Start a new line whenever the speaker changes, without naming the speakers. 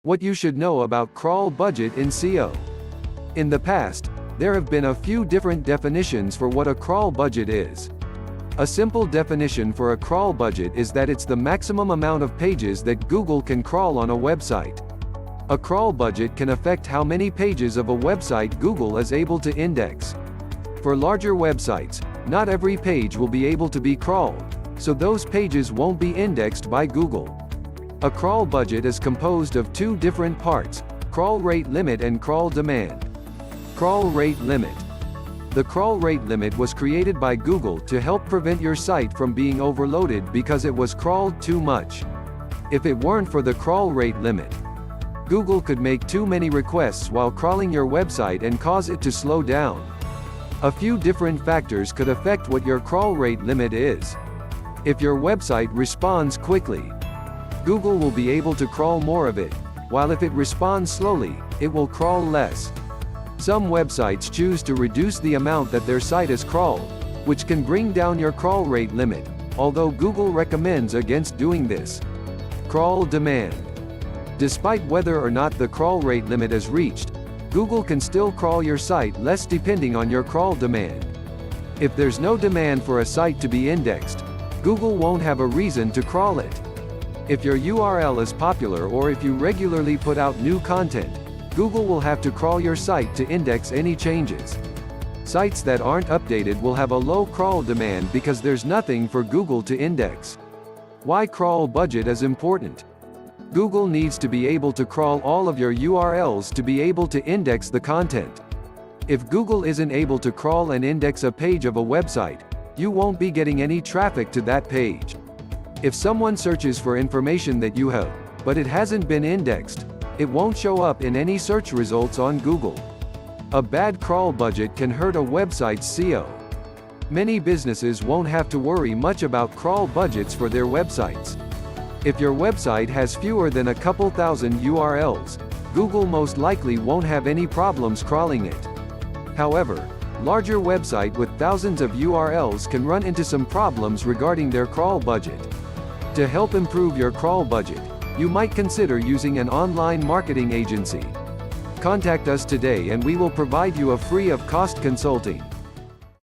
What you should know about crawl budget in SEO. In the past, there have been a few different definitions for what a crawl budget is. A simple definition for a crawl budget is that it's the maximum amount of pages that Google can crawl on a website. A crawl budget can affect how many pages of a website Google is able to index. For larger websites, not every page will be able to be crawled, so those pages won't be indexed by Google. A crawl budget is composed of two different parts: crawl rate limit and crawl demand. Crawl rate limit. The crawl rate limit was created by Google to help prevent your site from being overloaded because it was crawled too much. If it weren't for the crawl rate limit, Google could make too many requests while crawling your website and cause it to slow down. A few different factors could affect what your crawl rate limit is. If your website responds quickly, Google will be able to crawl more of it, while if it responds slowly, it will crawl less. Some websites choose to reduce the amount that their site is crawled, which can bring down your crawl rate limit, although Google recommends against doing this. Crawl demand. Despite whether or not the crawl rate limit is reached, Google can still crawl your site less depending on your crawl demand. If there's no demand for a site to be indexed, Google won't have a reason to crawl it. If your URL is popular or if you regularly put out new content, Google will have to crawl your site to index any changes. Sites that aren't updated will have a low crawl demand because there's nothing for Google to index. Why crawl budget is important. Google needs to be able to crawl all of your URLs to be able to index the content. If Google isn't able to crawl and index a page of a website, you won't be getting any traffic to that page. If someone searches for information that you have, but it hasn't been indexed, it won't show up in any search results on Google. A bad crawl budget can hurt a website's SEO. Many businesses won't have to worry much about crawl budgets for their websites. If your website has fewer than a couple thousand URLs, Google most likely won't have any problems crawling it. However, larger websites with thousands of URLs can run into some problems regarding their crawl budget. To help improve your crawl budget, you might consider using an online marketing agency. Contact us today and we will provide you a free of cost consulting.